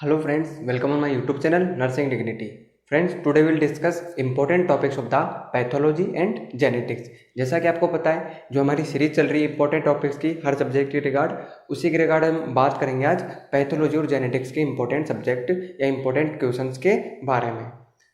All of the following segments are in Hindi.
Hello friends, welcome on my YouTube channel Nursing Dignity. Friends, today we'll discuss important topics of the pathology and genetics. जैसा कि आपको पता है जो हमारी सीरीज चल रही है इंपॉर्टेंट टॉपिक्स की हर सब्जेक्ट के रिगार्ड, उसी के रिगार्ड हम बात करेंगे आज पैथोलॉजी और जेनेटिक्स के इंपॉर्टेंट सब्जेक्ट या इंपॉर्टेंट क्वेश्चंस के बारे में।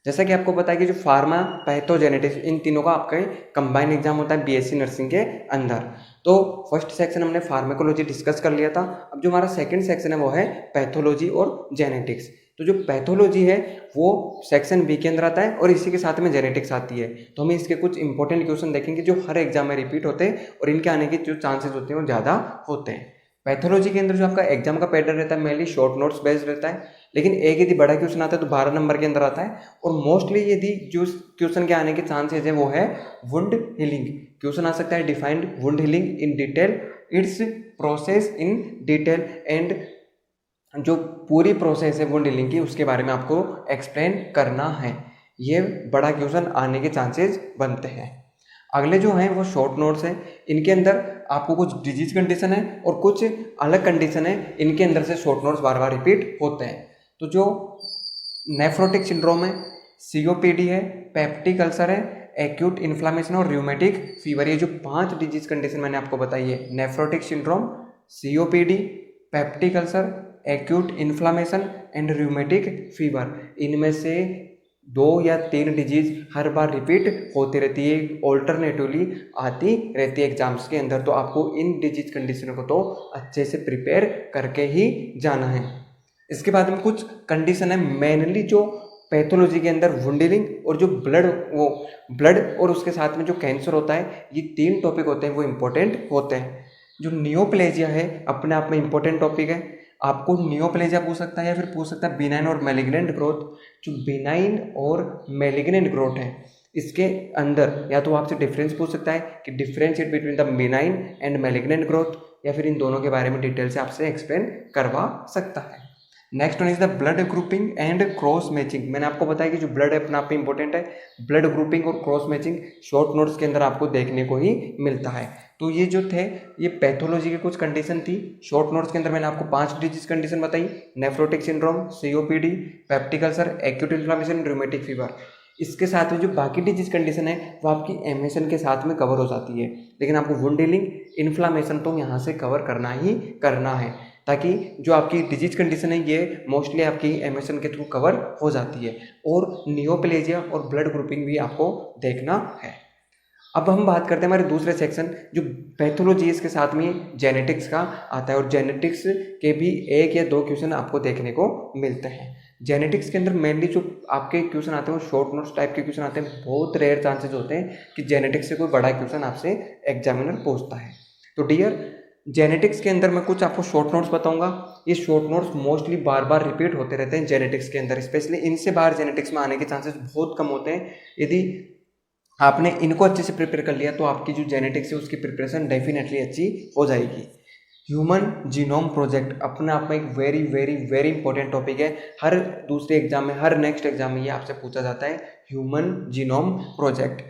जैसा कि आपको पता है कि जो फार्मा पैथोजेनेटिक्स इन तीनों का आपका कंबाइन एग्जाम होता है बीएससी नर्सिंग के अंदर। तो फर्स्ट सेक्शन हमने फार्मेकोलॉजी डिस्कस कर लिया था। अब जो हमारा सेकंड सेक्शन है वो है पैथोलॉजी और जेनेटिक्स। तो जो पैथोलॉजी है वो सेक्शन बी के अंदर आता है और इसी के साथ में जेनेटिक्स आती है। तो हमें इसके कुछ इंपॉर्टेंट क्वेश्चन देखेंगे जो हर एग्जाम में रिपीट होते हैं और इनके आने के जो चांसेस होते हैं वो ज़्यादा होते हैं। पैथोलॉजी के अंदर जो आपका एग्जाम का पैटर्न रहता है मेनली शॉर्ट नोट्स बेस्ड रहता है, लेकिन एक यदि बड़ा क्वेश्चन आता है तो 12 नंबर के अंदर आता है। और मोस्टली यदि जो क्वेश्चन के आने के चांसेस है वो है वुंड हीलिंग। क्वेश्चन आ सकता है defined wound healing in detail, it's process in detail, and जो पूरी प्रोसेस है वुंड हीलिंग की उसके बारे में आपको एक्सप्लेन करना है। ये बड़ा क्वेश्चन आने के चांसेस बनते हैं। अगले जो हैं वो शॉर्ट नोट्स हैं। इनके अंदर आपको कुछ डिजीज कंडीशन है और कुछ अलग कंडीशन है, इनके अंदर से शॉर्ट नोट्स बार बार रिपीट होते हैं। तो जो नेफ्रोटिक सिंड्रोम है, सीओपीडी है, पेप्टिक अल्सर है, एक्यूट इन्फ्लामेशन और र्यूमेटिक फीवर, ये जो 5 डिजीज कंडीशन मैंने आपको बताई है, nephrotic syndrome, COPD, peptic ulcer, acute inflammation and rheumatic fever, इनमें से 2 या 3 डिजीज हर बार रिपीट होती रहती है, ऑल्टरनेटिवली आती रहती है एग्जाम्स के अंदर। तो आपको इन डिजीज कंडीशन को तो अच्छे से प्रिपेयर करके ही जाना है। इसके बाद में कुछ कंडीशन है मेनली जो पैथोलॉजी के अंदर वुंड हीलिंग और जो ब्लड और उसके साथ में जो कैंसर होता है, ये 3 टॉपिक होते हैं वो इम्पोर्टेंट होते हैं। जो नियोप्लेजिया है अपने आप में इम्पोर्टेंट टॉपिक है। आपको नियोप्लेजिया पूछ सकता है या फिर पूछ सकता है बिनाइन और मैलिग्नेंट ग्रोथ। जो बिनाइन और मैलिग्नेंट ग्रोथ है इसके अंदर या तो आपसे डिफरेंस पूछ सकता है कि differentiate between the benign and malignant growth, या फिर इन दोनों के बारे में डिटेल से आपसे एक्सप्लेन करवा सकता है। Next one is the blood grouping and cross matching. मैंने आपको बताया कि जो ब्लड है अपने आप में इंपॉर्टेंट है। ब्लड ग्रुपिंग और क्रॉस मैचिंग शॉर्ट नोट्स के अंदर आपको देखने को ही मिलता है। तो ये जो थे ये पैथोलॉजी की कुछ कंडीशन थी। शॉर्ट नोट्स के अंदर मैंने आपको 5 डिजीज कंडीशन बताई, nephrotic syndrome, COPD, peptic ulcer, acute inflammation, rheumatic fever. इसके साथ में जो बाकी डिजीज कंडीशन है वो आपकी एमएसएन के साथ में कवर हो जाती है, लेकिन आपको वुंड हीलिंग, इन्फ्लामेशन तो यहाँ से कवर करना ही करना है, ताकि जो आपकी डिजीज कंडीशन है ये मोस्टली आपकी एमएसएन के थ्रू कवर हो जाती है। और नियोप्लेजिया और ब्लड ग्रुपिंग भी आपको देखना है। अब हम बात करते हैं हमारे दूसरे सेक्शन जो पैथोलॉजी, इसके साथ में जेनेटिक्स का आता है। और जेनेटिक्स के भी 1 या 2 क्वेश्चन आपको देखने को मिलते हैं। जेनेटिक्स के अंदर मेनली जो आपके क्वेश्चन आते हैं वो शॉर्ट नोट्स टाइप के क्वेश्चन आते हैं। बहुत रेयर चांसेस होते हैं कि जेनेटिक्स से कोई बड़ा क्वेश्चन आपसे एग्जामिनर पूछता है। तो डियर, जेनेटिक्स के अंदर मैं कुछ आपको शॉर्ट नोट्स बताऊंगा। ये शॉर्ट नोट्स मोस्टली बार बार रिपीट होते रहते हैं जेनेटिक्स के अंदर, स्पेशली इनसे बाहर जेनेटिक्स में आने के चांसेस बहुत कम होते हैं। यदि आपने इनको अच्छे से प्रिपेयर कर लिया तो आपकी जो जेनेटिक्स है उसकी प्रिपरेशन डेफिनेटली अच्छी हो जाएगी। ह्यूमन जीनोम प्रोजेक्ट अपने आप में एक very very very important topic है। हर दूसरे एग्जाम में, हर नेक्स्ट एग्जाम में ये आपसे पूछा जाता है, human genome project.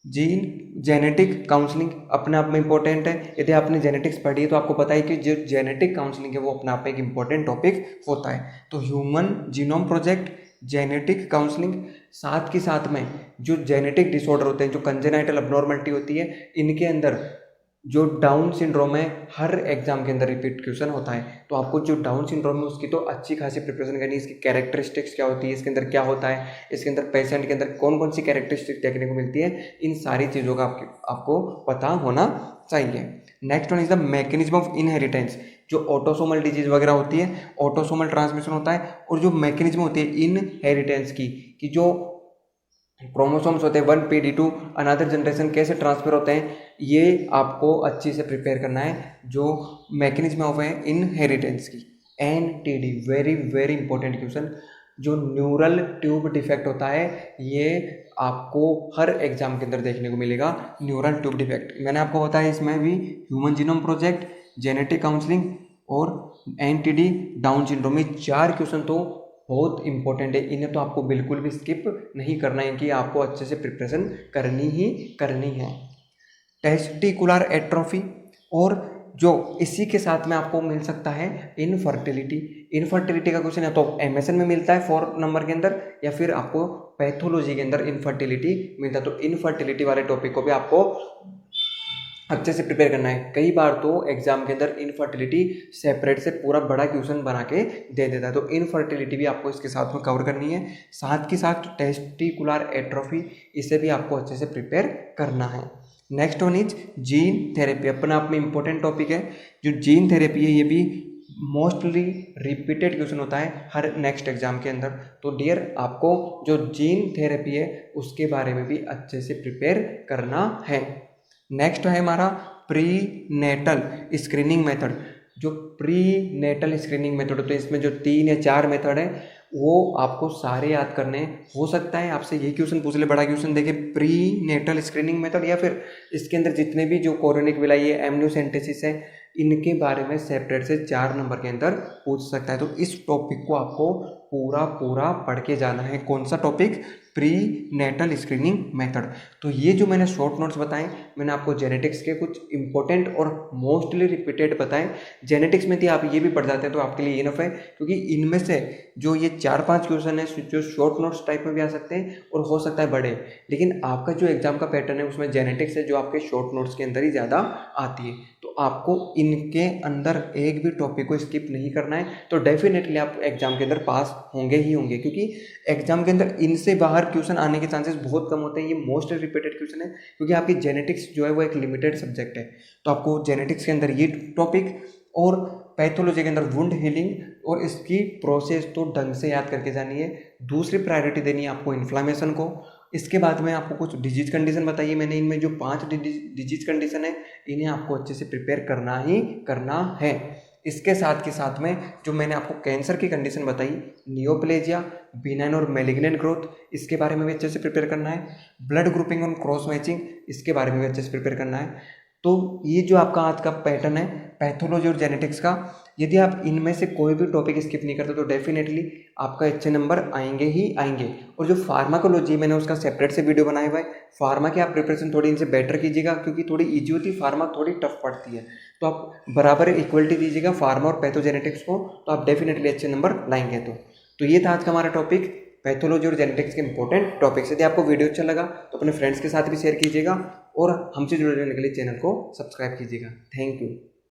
Gene genetic counselling अपने आप में इंपॉर्टेंट है। यदि आपने जेनेटिक्स पढ़ी है तो आपको पता है कि जो जेनेटिक काउंसलिंग है वो अपने आप में एक इंपॉर्टेंट टॉपिक होता है। तो human genome project, genetic counselling, साथ के साथ में जो जेनेटिक डिसऑर्डर होते हैं, जो कंजेनाइटल अबनॉर्मलिटी होती है, इनके अंदर जो डाउन सिंड्रोम है हर एग्जाम के अंदर रिपीट क्वेश्चन होता है। तो आपको जो डाउन सिंड्रोम है उसकी तो अच्छी खासी प्रिपरेशन करनी है। इसकी कैरेक्टरिस्टिक्स क्या होती है, इसके अंदर क्या होता है, इसके अंदर पेशेंट के अंदर कौन कौन सी कैरेक्टरिस्टिक्स देखने को मिलती है, इन सारी चीज़ों का आपको पता होना चाहिए। Next one is the mechanism of inheritance. जो ऑटोसोमल डिजीज वगैरह होती है, ऑटोसोमल ट्रांसमिशन होता है, और जो मैकेनिज्म होती है इनहेरिटेंस की, कि जो क्रोमोसोम्स होते हैं 1 टू अनदर जनरेशन कैसे ट्रांसफर होते हैं, ये आपको अच्छी से प्रिपेयर करना है। जो मैकेनिज्म ऑफ है इनहेरिटेंस की, NTD, very very important question. जो न्यूरल ट्यूब डिफेक्ट होता है ये आपको हर एग्जाम के अंदर देखने को मिलेगा। न्यूरल ट्यूब डिफेक्ट मैंने आपको बताया, इसमें भी human genome project, genetic counselling और एनटीडी, डाउन सिंड्रोम, ये 4 क्वेश्चन तो बहुत इंपॉर्टेंट है। इन्हें तो आपको बिल्कुल भी स्किप नहीं करना है कि आपको अच्छे से प्रिपरेशन करनी ही करनी है। टेस्टिकुलर एट्रोफी, और जो इसी के साथ में आपको मिल सकता है इनफर्टिलिटी। इनफर्टिलिटी का क्वेश्चन या तो एमएसएन में मिलता है 4 नंबर के अंदर, या फिर आपको पैथोलॉजी के अंदर इनफर्टिलिटी मिलता है। तो इनफर्टिलिटी वाले टॉपिक को भी आपको अच्छे से प्रिपेयर करना है। कई बार तो एग्जाम के अंदर इनफर्टिलिटी सेपरेट से पूरा बड़ा क्वेश्चन बना के दे देता है, तो इनफर्टिलिटी भी आपको इसके साथ में कवर करनी है। साथ के साथ टेस्टिकुलर एट्रोफी, इसे भी आपको अच्छे से प्रिपेयर करना है। Next one is gene therapy, अपने आप में इंपॉर्टेंट टॉपिक है। जो जीन थेरेपी है ये भी मोस्टली रिपीटेड क्वेश्चन होता है हर नेक्स्ट एग्जाम के अंदर। तो डियर, आपको जो जीन थेरेपी है उसके बारे में भी अच्छे से प्रिपेयर करना है। नेक्स्ट है हमारा प्री नेटल स्क्रीनिंग मेथड। जो प्री नेटल स्क्रीनिंग मेथड होता है, इसमें जो 3 या 4 मेथड है वो आपको सारे याद करने। हो सकता है आपसे ये क्वेश्चन पूछ ले, बड़ा क्वेश्चन देखे, प्री नेटल स्क्रीनिंग मेथड, या फिर इसके अंदर जितने भी जो कोरोनिक विलाई है, एमनियोसेंटेसिस है, इनके बारे में सेपरेट से 4 नंबर के अंदर पूछ सकता है। तो इस टॉपिक को आपको पूरा पढ़ के जाना है। कौन सा topic? Prenatal screening method. तो ये जो मैंने शॉर्ट नोट्स बताए, मैंने आपको जेनेटिक्स के कुछ इंपॉर्टेंट और मोस्टली रिपीटेड बताए। जेनेटिक्स में थी, आप ये भी पढ़ जाते हैं तो आपके लिए इनफ है, क्योंकि इनमें से जो ये 4-5 क्वेश्चन है जो शॉर्ट नोट्स टाइप में भी आ सकते हैं और हो सकता है बड़े, लेकिन आपका जो एग्जाम का पैटर्न है उसमें जेनेटिक्स है जो आपके शॉर्ट नोट्स के अंदर ही ज़्यादा आती है। तो आपको इनके अंदर एक भी टॉपिक को स्किप नहीं करना है, तो डेफिनेटली आप एग्जाम के अंदर पास होंगे ही होंगे, क्योंकि एग्जाम के अंदर इनसे बाहर क्वेश्चन आने के चांसेस बहुत कम होते हैं। ये मोस्ट रिपीटेड क्वेश्चन है, क्योंकि आपकी जेनेटिक्स जो है वो एक लिमिटेड सब्जेक्ट है। तो आपको जेनेटिक्स के अंदर ये टॉपिक और पैथोलॉजी के अंदर वुंड हीलिंग और इसकी प्रोसेस तो ढंग से याद करके जानी है। दूसरी प्रायोरिटी देनी है आपको इन्फ्लामेशन को। इसके बाद में आपको कुछ डिजीज कंडीशन बताइए मैंने, इनमें जो 5 डिजीज कंडीशन है इन्हें आपको अच्छे से प्रिपेयर करना ही करना है। इसके साथ के साथ में जो मैंने आपको कैंसर की कंडीशन बताई, नियोप्लेजिया, बिनाइन और मैलिग्नेंट ग्रोथ, इसके बारे में भी अच्छे से प्रिपेयर करना है। ब्लड ग्रुपिंग और क्रॉस मैचिंग, इसके बारे में भी अच्छे से प्रिपेयर करना है। तो ये जो आपका आज का पैटर्न है पैथोलॉजी और जेनेटिक्स का, यदि आप इनमें से कोई भी टॉपिक स्किप नहीं करते तो डेफिनेटली आपका अच्छे नंबर आएंगे ही आएंगे। और जो फार्माकोलॉजी, मैंने उसका सेपरेट से वीडियो बनाया हुआ है। फार्मा की आप प्रिपरेशन थोड़ी इनसे बेटर कीजिएगा, क्योंकि थोड़ी ईजी होती है, फार्मा थोड़ी टफ पड़ती है। तो आप बराबर इक्वलिटी दीजिएगा फार्मा और पैथोजेनेटिक्स को, तो आप डेफिनेटली अच्छे नंबर लाएंगे। तो ये था आज का हमारा टॉपिक, पैथोलॉजी और जेनेटिक्स के इंपॉर्टेंट टॉपिक्स। यदि आपको वीडियो अच्छा लगा तो अपने फ्रेंड्स के साथ भी शेयर कीजिएगा और हमसे जुड़े रहने के लिए चैनल को सब्सक्राइब कीजिएगा। Thank you.